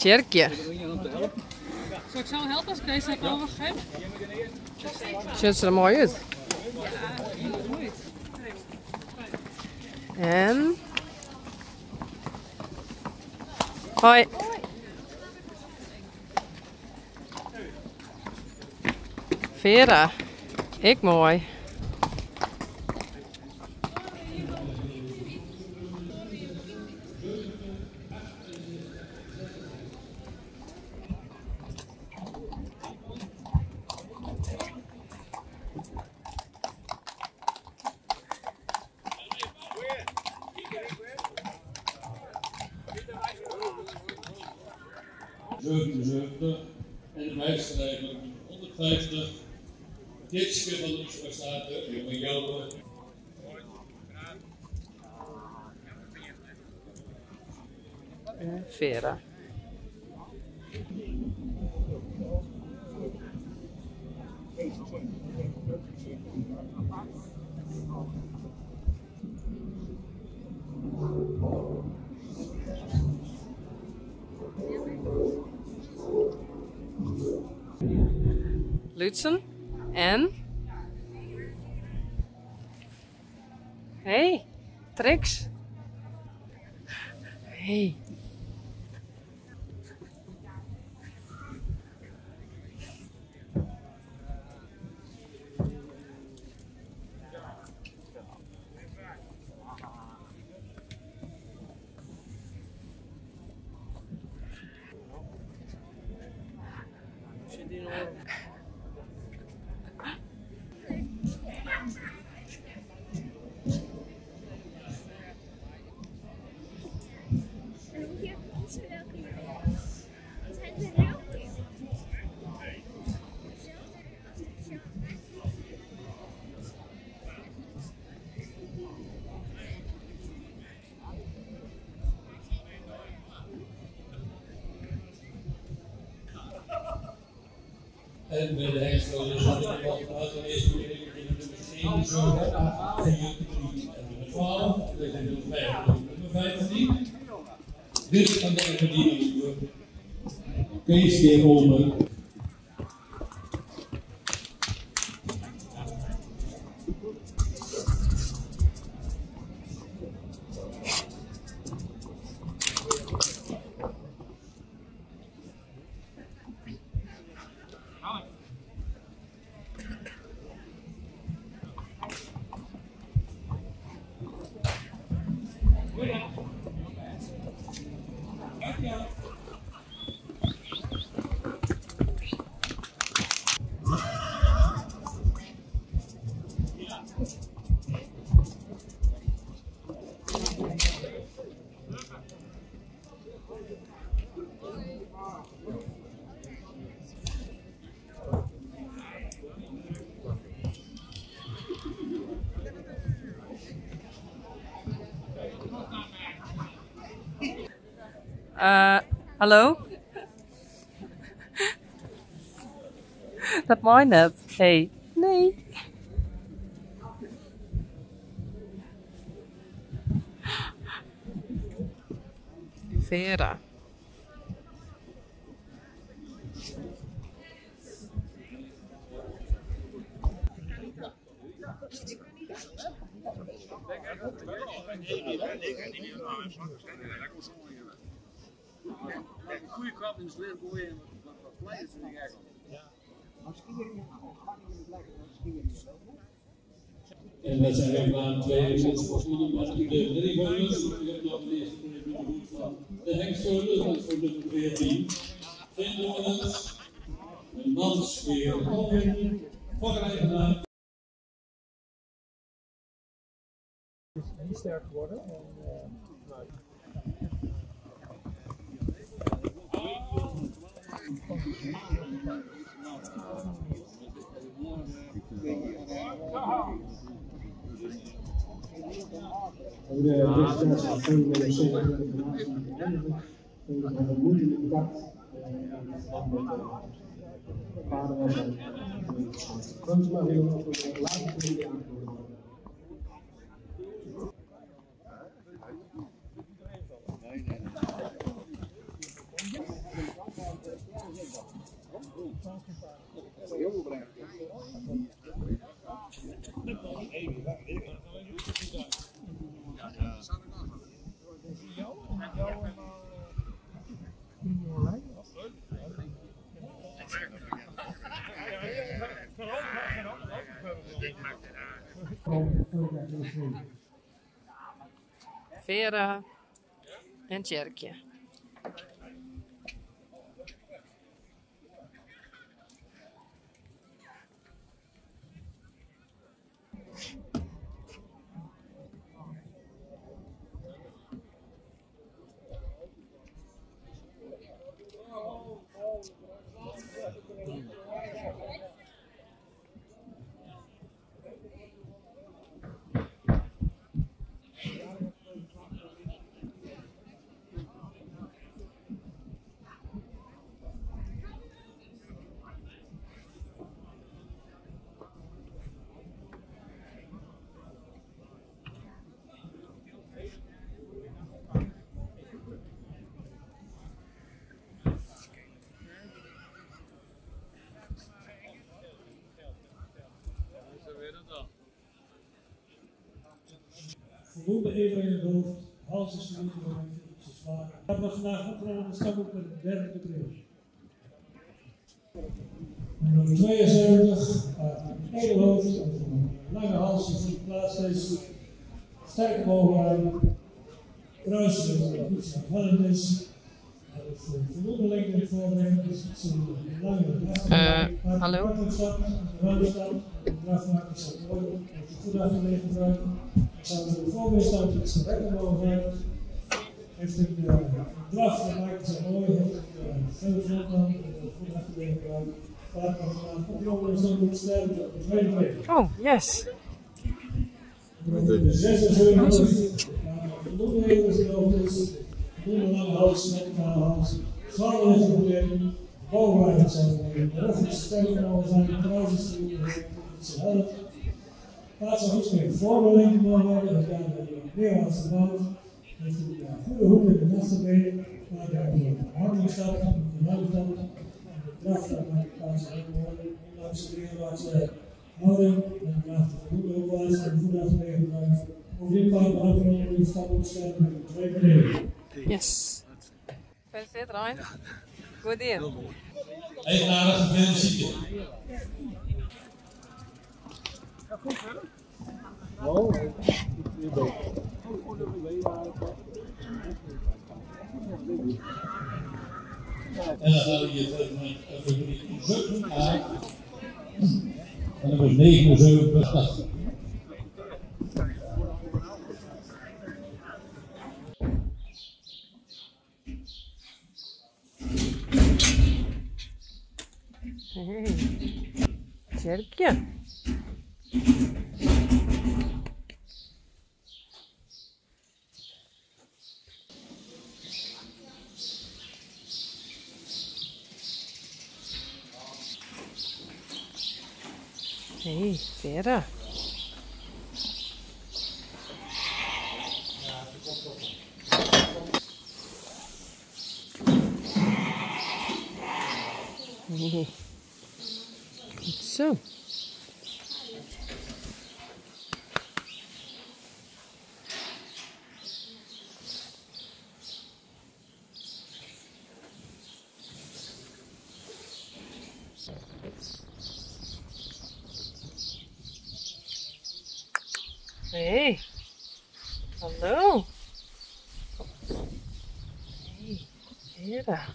Tjerkje. Zal ik zo helpen als ik deze heb overgegeven? Ziet ze er mooi uit. En... Hoi. Vera. Ik mooi. En de wijsschrijver 150. Ditske van de Oersbergstaten, jongen Jouwe. Vera. Lutsen en... Hey, Trix. Hey. En bij de hengsthouders had ik nog de eerste keer in de nummer 7, 7, 8, 4, 3 en nummer 12. We zijn nummer 5 en nummer 15. Dit kan de bediening doen. Kees weer onder. Hallo? Dat mooi net. Hey. Nee. Vera. Een goede krab in de slecht gooien en wat klein is in de erg. En dat zijn we aan 2 minuten met de drie vleugels. U hebt nog de eerste minuut van de hengsthouders, dat is voor de 14. Vindhouders, een mans weer Colwin, voorrijdenaar. Het is niet sterk geworden. De presentatie van de we moeten in contact met vader en zijn. Kunt u maar weer op de laatste video aanvoeren? Vera en Tjerkje. Voldoende eten in het hoofd, hals is verliezen door mijn fiets zwaar. Ik heb vandaag opgenomen de stap op de derde betreden. Nummer 72, een edelhoofd, een lange hals, die voor de plaats steeds sterke bovenarm, kruis dat iets aanvallend is. Voldoende lengte in het voorbrengen, dus het is een lange hallo? stap, een ruime stap, een drafmaker zal het mooi doen, heeft het goed afgelegen gebruiken. Zou de voorbeeldstand iets rechter bovenuit. Heeft een draf, dat maakt het zo mooi, heeft een veel voorkant, goed afgelegen gebruikt. Vaak nog gedaan, op de onderstand moet sterk op de tweede plek. Oh, yes. De 76, voldoende heders in de hoofd is, voldoende lange hals, met een hals, zwaar ligt op de bovenwaardig zijn, de rug is sterk genomen zijn, de kruis is te helft. Plaats nog iets meer voorbeelding mogen worden, dat gaan we neerwaarts gebouwd. Heeft een goede hoek in de achterbeen, waar de handelingstap, de ruimtestap en de kracht maakt de plaats heel mooi. Langs de neerwaartse houding, en de kracht de goede hoekwaarts en de goede achterbeen gebruikt. Bovendien kan de afgelopen de stap opstellen met de twee beneden. Yes. Gefeliciteerd, Ryan. Goed idee. Eigenaardig gefeliciteerd. En dan gaan we hier verder met categorie 7A. En nummer 79. Hey, Tjerkje. Hey, Vera. Hey. Goed zo. Hey, hallo. Hey, Vera.